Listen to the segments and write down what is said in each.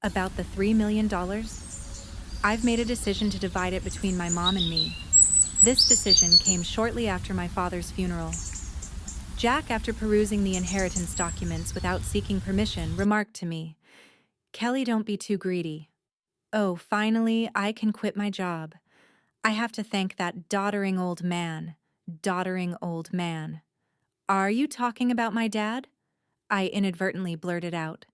About the $3 million? I've made a decision to divide it between my mom and me. This decision came shortly after my father's funeral. Jack, after perusing the inheritance documents without seeking permission, remarked to me, "Kelly, don't be too greedy." Oh, finally, I can quit my job. I have to thank that doddering old man. Doddering old man. Are you talking about my dad? I inadvertently blurted out.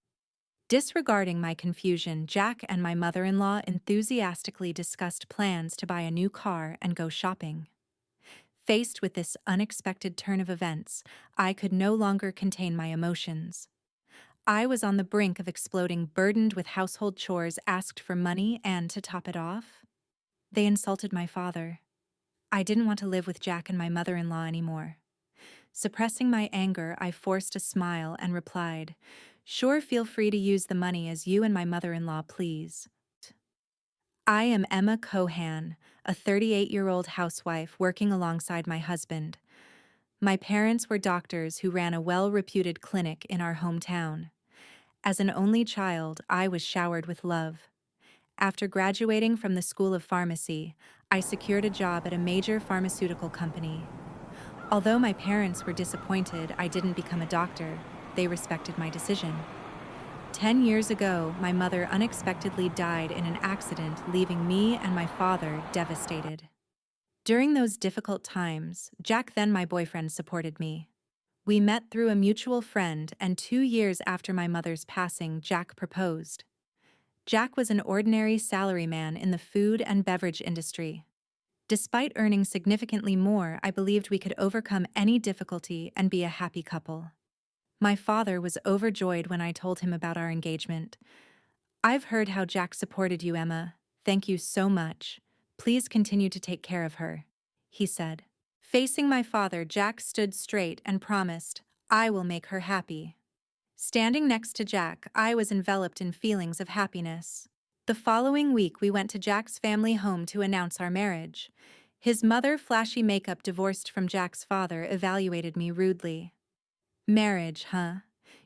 Disregarding my confusion, Jack and my mother-in-law enthusiastically discussed plans to buy a new car and go shopping. Faced with this unexpected turn of events, I could no longer contain my emotions. I was on the brink of exploding, burdened with household chores, asked for money, and to top it off, they insulted my father. I didn't want to live with Jack and my mother-in-law anymore. Suppressing my anger, I forced a smile and replied, "Sure, feel free to use the money as you and my mother-in-law please." I am Emma Cohan, a 38-year-old housewife working alongside my husband. My parents were doctors who ran a well-reputed clinic in our hometown. As an only child, I was showered with love. After graduating from the School of Pharmacy, I secured a job at a major pharmaceutical company. Although my parents were disappointed I didn't become a doctor, they respected my decision. 10 years ago, my mother unexpectedly died in an accident, leaving me and my father devastated. During those difficult times, Jack, then my boyfriend, supported me. We met through a mutual friend, and 2 years after my mother's passing, Jack proposed. Jack was an ordinary salaryman in the food and beverage industry. Despite earning significantly more, I believed we could overcome any difficulty and be a happy couple. My father was overjoyed when I told him about our engagement. "I've heard how Jack supported you, Emma. Thank you so much. Please continue to take care of her," he said. Facing my father, Jack stood straight and promised, "I will make her happy." Standing next to Jack, I was enveloped in feelings of happiness. The following week, we went to Jack's family home to announce our marriage. His mother, flashy makeup divorced from Jack's father, evaluated me rudely. "Marriage, huh?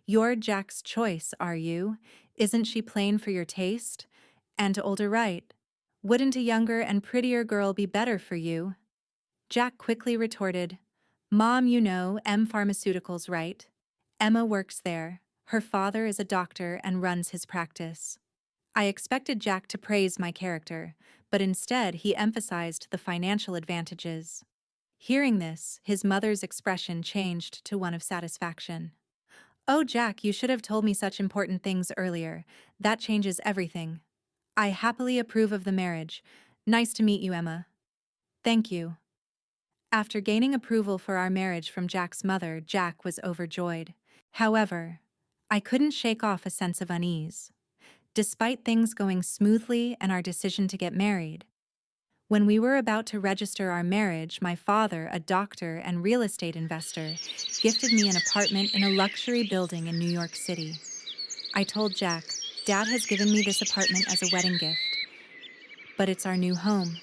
You're Jack's choice, are you? Isn't she plain for your taste? And older, right? Wouldn't a younger and prettier girl be better for you?" Jack quickly retorted, "Mom, you know, M Pharmaceuticals, right? Emma works there. Her father is a doctor and runs his practice." I expected Jack to praise my character, but instead he emphasized the financial advantages. Hearing this, his mother's expression changed to one of satisfaction. "Oh, Jack, you should have told me such important things earlier. That changes everything. I happily approve of the marriage. Nice to meet you, Emma." "Thank you." After gaining approval for our marriage from Jack's mother, Jack was overjoyed. However, I couldn't shake off a sense of unease. Despite things going smoothly and our decision to get married, when we were about to register our marriage, my father, a doctor and real estate investor, gifted me an apartment in a luxury building in New York City. I told Jack, "Dad has given me this apartment as a wedding gift, but it's our new home.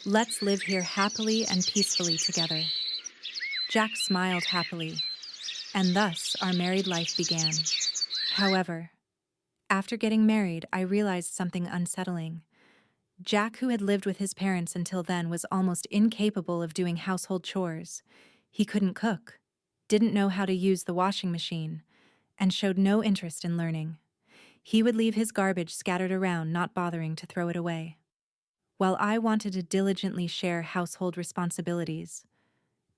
Let's live here happily and peacefully together." Jack smiled happily, and thus our married life began. However, after getting married, I realized something unsettling. Jack, who had lived with his parents until then, was almost incapable of doing household chores. He couldn't cook, didn't know how to use the washing machine, and showed no interest in learning. He would leave his garbage scattered around, not bothering to throw it away. While I wanted to diligently share household responsibilities,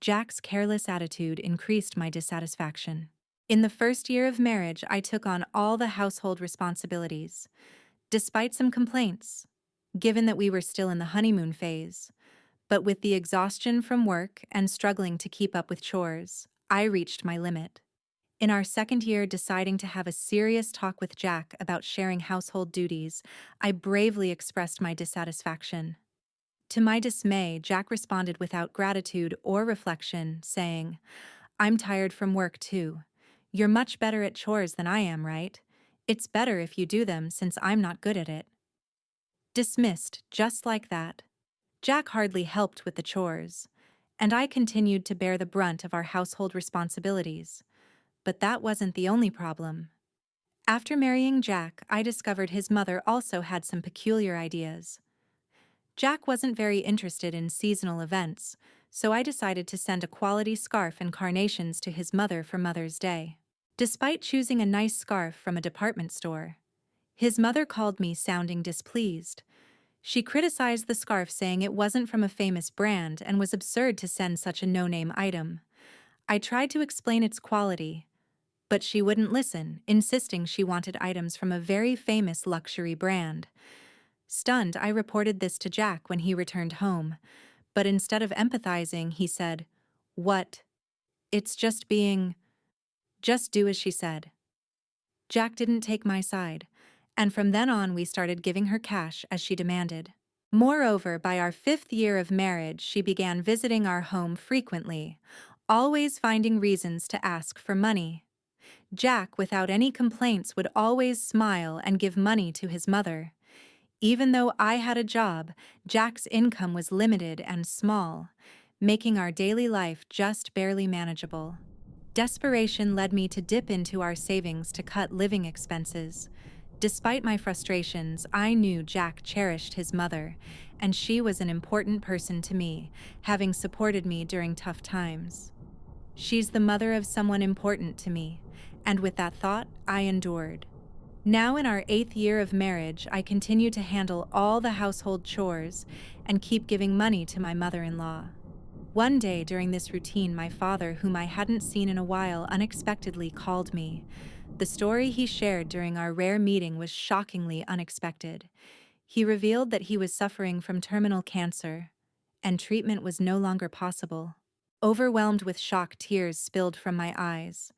Jack's careless attitude increased my dissatisfaction. In the first year of marriage, I took on all the household responsibilities, despite some complaints, given that we were still in the honeymoon phase. But with the exhaustion from work and struggling to keep up with chores, I reached my limit. In our second year, deciding to have a serious talk with Jack about sharing household duties, I bravely expressed my dissatisfaction. To my dismay, Jack responded without gratitude or reflection, saying, "I'm tired from work too. You're much better at chores than I am, right? It's better if you do them since I'm not good at it." Dismissed just like that. Jack hardly helped with the chores, and I continued to bear the brunt of our household responsibilities. But that wasn't the only problem. After marrying Jack, I discovered his mother also had some peculiar ideas. Jack wasn't very interested in seasonal events, so I decided to send a quality scarf and carnations to his mother for Mother's Day. Despite choosing a nice scarf from a department store, his mother called me sounding displeased. She criticized the scarf, saying it wasn't from a famous brand and was absurd to send such a no-name item. I tried to explain its quality, but she wouldn't listen, insisting she wanted items from a very famous luxury brand. Stunned, I reported this to Jack when he returned home, but instead of empathizing, he said, "What? It's just do as she said." Jack didn't take my side, and from then on we started giving her cash as she demanded. Moreover, by our 5th year of marriage, she began visiting our home frequently, always finding reasons to ask for money. Jack, without any complaints, would always smile and give money to his mother. Even though I had a job, Jack's income was limited and small, making our daily life just barely manageable. Desperation led me to dip into our savings to cut living expenses. Despite my frustrations, I knew Jack cherished his mother, and she was an important person to me, having supported me during tough times. She's the mother of someone important to me, and with that thought, I endured. Now in our 8th year of marriage, I continue to handle all the household chores and keep giving money to my mother-in-law. One day during this routine, my father, whom I hadn't seen in a while, unexpectedly called me. The story he shared during our rare meeting was shockingly unexpected. He revealed that he was suffering from terminal cancer, and treatment was no longer possible. Overwhelmed with shock, tears spilled from my eyes.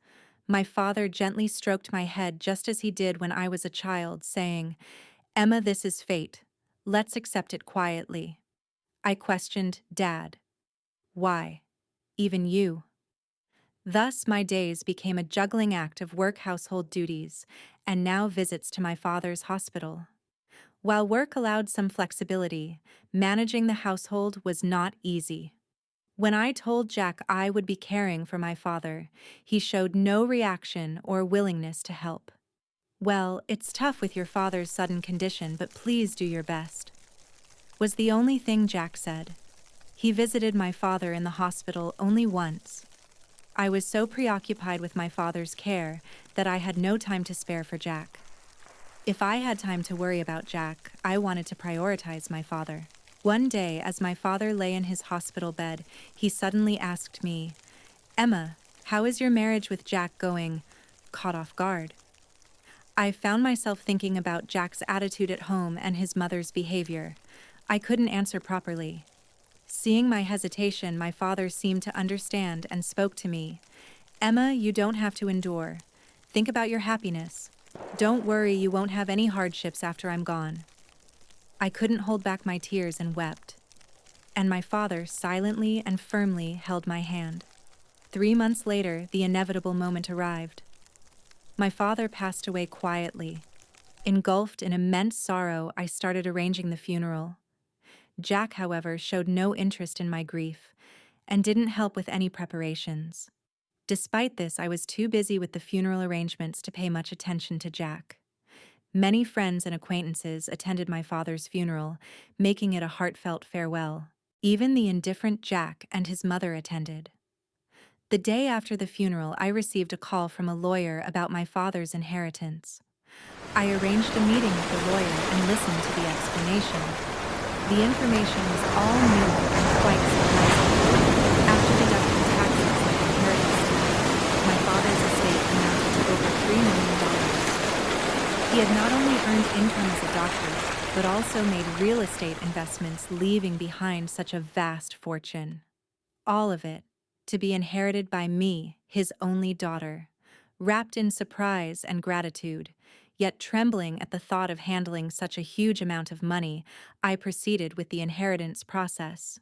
My father gently stroked my head just as he did when I was a child, saying, "Emma, this is fate. Let's accept it quietly." I questioned, "Dad, why? Even you?" Thus, my days became a juggling act of work, household duties, and now visits to my father's hospital. While work allowed some flexibility, managing the household was not easy. When I told Jack I would be caring for my father, he showed no reaction or willingness to help. "Well, it's tough with your father's sudden condition, but please do your best," was the only thing Jack said. He visited my father in the hospital only once. I was so preoccupied with my father's care that I had no time to spare for Jack. If I had time to worry about Jack, I wanted to prioritize my father. One day, as my father lay in his hospital bed, he suddenly asked me, "Emma, how is your marriage with Jack going?" Caught off guard. I found myself thinking about Jack's attitude at home and his mother's behavior. I couldn't answer properly. Seeing my hesitation, my father seemed to understand and spoke to me. "Emma, you don't have to endure. Think about your happiness. Don't worry, you won't have any hardships after I'm gone." I couldn't hold back my tears and wept. And my father silently and firmly held my hand. 3 months later, the inevitable moment arrived. My father passed away quietly. Engulfed in immense sorrow, I started arranging the funeral. Jack, however, showed no interest in my grief and didn't help with any preparations. Despite this, I was too busy with the funeral arrangements to pay much attention to Jack. Many friends and acquaintances attended my father's funeral, making it a heartfelt farewell. Even the indifferent Jack and his mother attended. The day after the funeral, I received a call from a lawyer about my father's inheritance. I arranged a meeting with the lawyer and listened to the explanation. The information was all new and quite surprising. After deducting taxes like inheritance tax, my father's estate amounted to over $3 million. He had not only earned income as a doctor, but also made real estate investments, leaving behind such a vast fortune. All of it to be inherited by me, his only daughter. Wrapped in surprise and gratitude, yet trembling at the thought of handling such a huge amount of money, I proceeded with the inheritance process.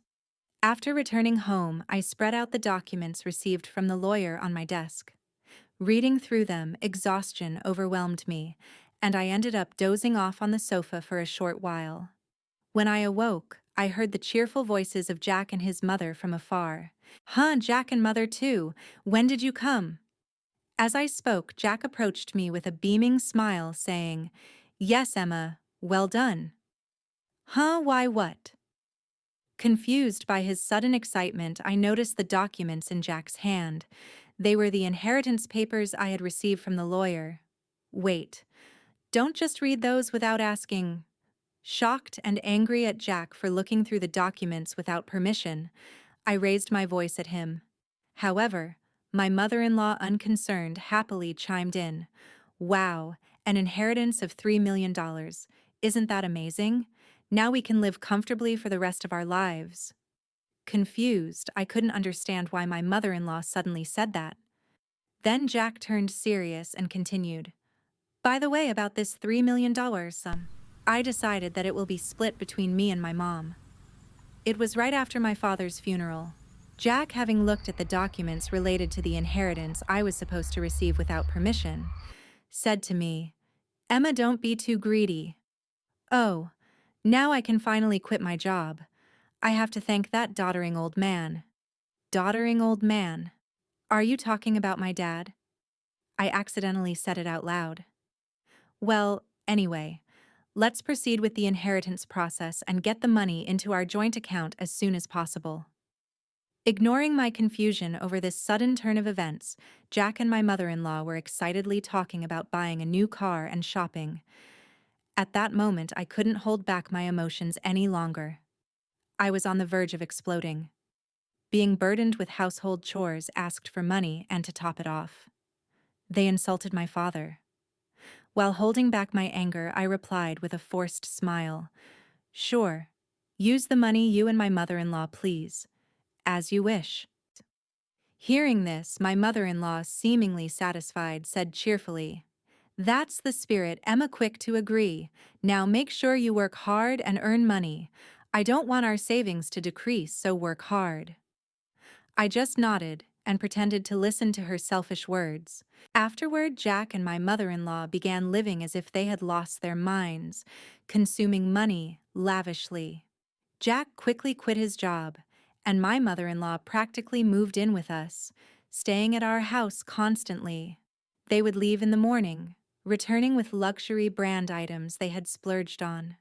After returning home, I spread out the documents received from the lawyer on my desk. Reading through them, exhaustion overwhelmed me, and I ended up dozing off on the sofa for a short while. When I awoke, I heard the cheerful voices of Jack and his mother from afar. "Huh, Jack and Mother too. When did you come?" As I spoke, Jack approached me with a beaming smile, saying, "Yes, Emma, well done." Huh, why what? Confused by his sudden excitement, I noticed the documents in Jack's hand. They were the inheritance papers I had received from the lawyer. Wait, don't just read those without asking. Shocked and angry at Jack for looking through the documents without permission, I raised my voice at him. However, my mother-in-law, unconcerned, happily chimed in. Wow, an inheritance of $3 million. Isn't that amazing? Now we can live comfortably for the rest of our lives. Confused, I couldn't understand why my mother-in-law suddenly said that. Then Jack turned serious and continued. By the way, about this $3 million sum, I decided that it will be split between me and my mom. It was right after my father's funeral. Jack, having looked at the documents related to the inheritance I was supposed to receive without permission, said to me, "Emma, don't be too greedy." Oh, now I can finally quit my job. I have to thank that doddering old man. Doddering old man. Are you talking about my dad? I accidentally said it out loud. Well, anyway, let's proceed with the inheritance process and get the money into our joint account as soon as possible. Ignoring my confusion over this sudden turn of events, Jack and my mother-in-law were excitedly talking about buying a new car and shopping. At that moment, I couldn't hold back my emotions any longer. I was on the verge of exploding. Being burdened with household chores, asked for money and to top it off. They insulted my father. While holding back my anger, I replied with a forced smile, "Sure. Use the money, you and my mother-in-law, please. As you wish." Hearing this, my mother-in-law, seemingly satisfied, said cheerfully, "That's the spirit, Emma, quick to agree. Now make sure you work hard and earn money. I don't want our savings to decrease, so work hard." I just nodded and pretended to listen to her selfish words. Afterward, Jack and my mother-in-law began living as if they had lost their minds, consuming money lavishly. Jack quickly quit his job, and my mother-in-law practically moved in with us, staying at our house constantly. They would leave in the morning, returning with luxury brand items they had splurged on.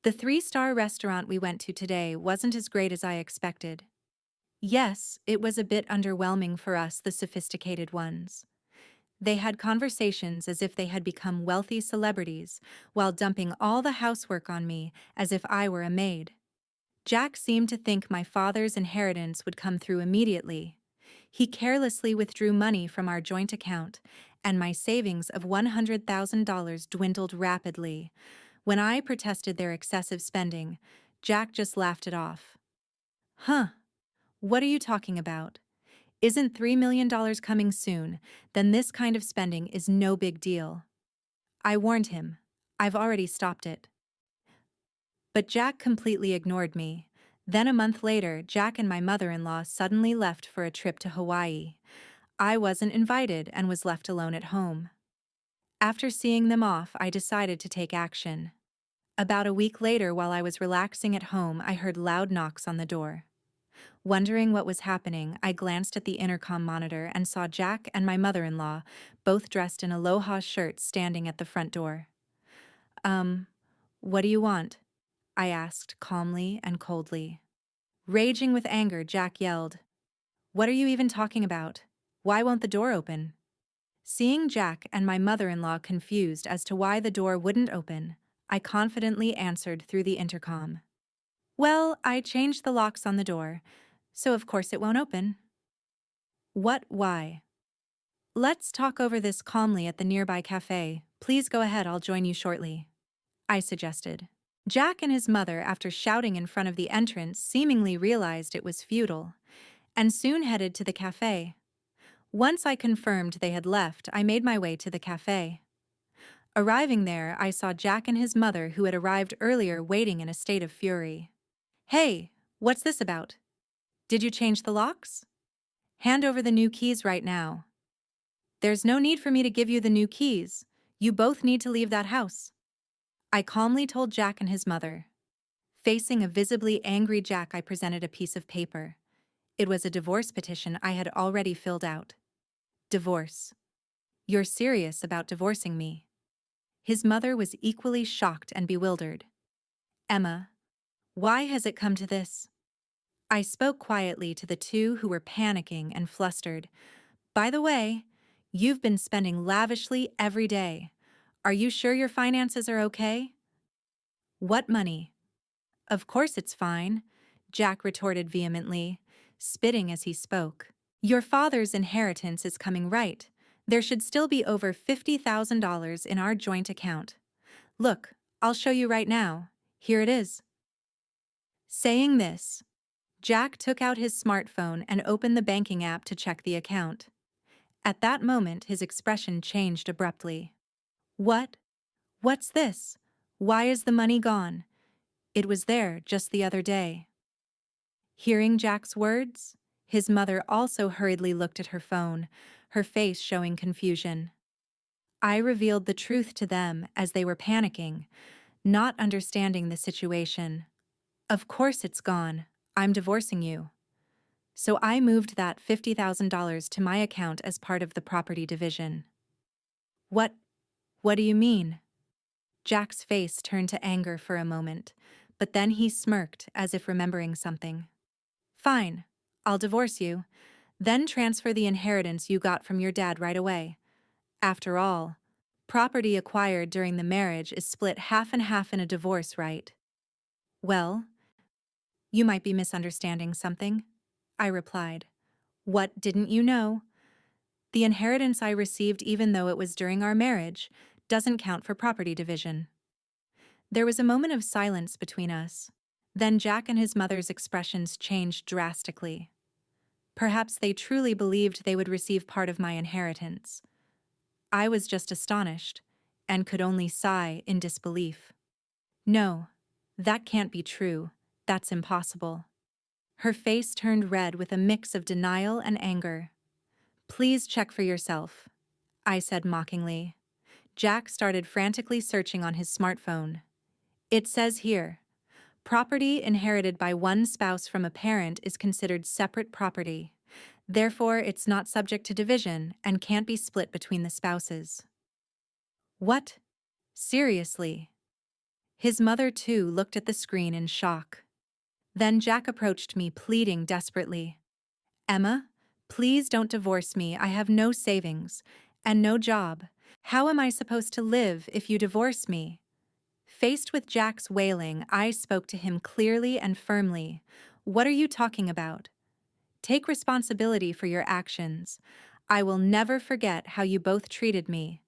The 3-star restaurant we went to today wasn't as great as I expected. Yes, it was a bit underwhelming for us, the sophisticated ones. They had conversations as if they had become wealthy celebrities, while dumping all the housework on me as if I were a maid. Jack seemed to think my father's inheritance would come through immediately. He carelessly withdrew money from our joint account, and my savings of $100,000 dwindled rapidly. When I protested their excessive spending, Jack just laughed it off. Huh, what are you talking about? Isn't $3 million coming soon? Then this kind of spending is no big deal. I warned him. I've already stopped it. But Jack completely ignored me. Then a month later, Jack and my mother-in-law suddenly left for a trip to Hawaii. I wasn't invited and was left alone at home. After seeing them off, I decided to take action. About a week later, while I was relaxing at home, I heard loud knocks on the door. Wondering what was happening, I glanced at the intercom monitor and saw Jack and my mother-in-law, both dressed in aloha shirts, standing at the front door. What do you want?" I asked calmly and coldly. Raging with anger, Jack yelled, "What are you even talking about? Why won't the door open?" Seeing Jack and my mother-in-law confused as to why the door wouldn't open, I confidently answered through the intercom. "Well, I changed the locks on the door, so of course it won't open." "What, why?" "Let's talk over this calmly at the nearby cafe. Please go ahead, I'll join you shortly," I suggested. Jack and his mother, after shouting in front of the entrance, seemingly realized it was futile, and soon headed to the cafe. Once I confirmed they had left, I made my way to the cafe. Arriving there, I saw Jack and his mother, who had arrived earlier, waiting in a state of fury. "Hey, what's this about? Did you change the locks? Hand over the new keys right now." "There's no need for me to give you the new keys. You both need to leave that house," I calmly told Jack and his mother. Facing a visibly angry Jack, I presented a piece of paper. It was a divorce petition I had already filled out. Divorce. You're serious about divorcing me? His mother was equally shocked and bewildered. Emma, why has it come to this? I spoke quietly to the two who were panicking and flustered. By the way, you've been spending lavishly every day. Are you sure your finances are okay? What money? Of course it's fine, Jack retorted vehemently, spitting as he spoke. Your father's inheritance is coming right. There should still be over $50,000 in our joint account. Look, I'll show you right now. Here it is. Saying this, Jack took out his smartphone and opened the banking app to check the account. At that moment, his expression changed abruptly. What? What's this? Why is the money gone? It was there just the other day. Hearing Jack's words, his mother also hurriedly looked at her phone, her face showing confusion. I revealed the truth to them as they were panicking, not understanding the situation. Of course it's gone. I'm divorcing you. So I moved that $50,000 to my account as part of the property division. What do you mean? Jack's face turned to anger for a moment, but then he smirked as if remembering something. Fine, I'll divorce you, then transfer the inheritance you got from your dad right away. After all, property acquired during the marriage is split half and half in a divorce, right? Well, you might be misunderstanding something, I replied. What didn't you know? The inheritance I received, even though it was during our marriage, doesn't count for property division. There was a moment of silence between us. Then Jack and his mother's expressions changed drastically. Perhaps they truly believed they would receive part of my inheritance. I was just astonished, and could only sigh in disbelief. No, that can't be true. That's impossible. Her face turned red with a mix of denial and anger. Please check for yourself, I said mockingly. Jack started frantically searching on his smartphone. It says here, property inherited by one spouse from a parent is considered separate property. Therefore, it's not subject to division and can't be split between the spouses. What? Seriously? His mother, too, looked at the screen in shock. Then Jack approached me, pleading desperately. Emma, please don't divorce me. I have no savings and no job. How am I supposed to live if you divorce me? Faced with Jack's wailing, I spoke to him clearly and firmly. What are you talking about? Take responsibility for your actions. I will never forget how you both treated me.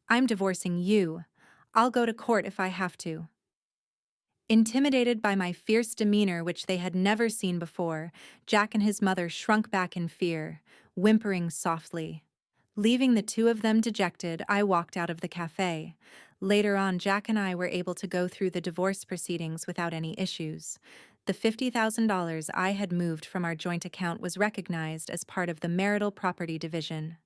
I'm divorcing you. I'll go to court if I have to. Intimidated by my fierce demeanor, which they had never seen before, Jack and his mother shrunk back in fear, whimpering softly. Leaving the two of them dejected, I walked out of the cafe. Later on, Jack and I were able to go through the divorce proceedings without any issues. The $50,000 I had moved from our joint account was recognized as part of the marital property division.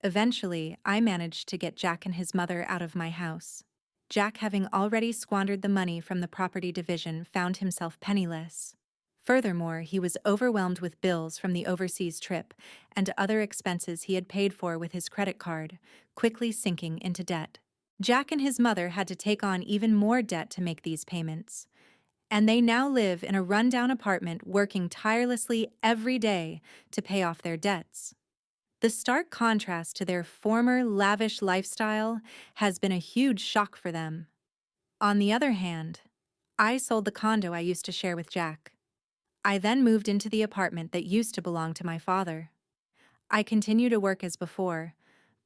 Eventually, I managed to get Jack and his mother out of my house. Jack, having already squandered the money from the property division, found himself penniless. Furthermore, he was overwhelmed with bills from the overseas trip and other expenses he had paid for with his credit card, quickly sinking into debt. Jack and his mother had to take on even more debt to make these payments. And they now live in a rundown apartment, working tirelessly every day to pay off their debts. The stark contrast to their former lavish lifestyle has been a huge shock for them. On the other hand, I sold the condo I used to share with Jack. I then moved into the apartment that used to belong to my father. I continue to work as before,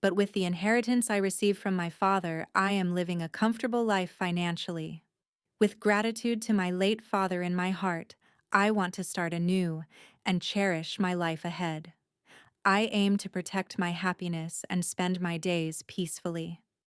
but with the inheritance I received from my father, I am living a comfortable life financially. With gratitude to my late father in my heart, I want to start anew and cherish my life ahead. I aim to protect my happiness and spend my days peacefully.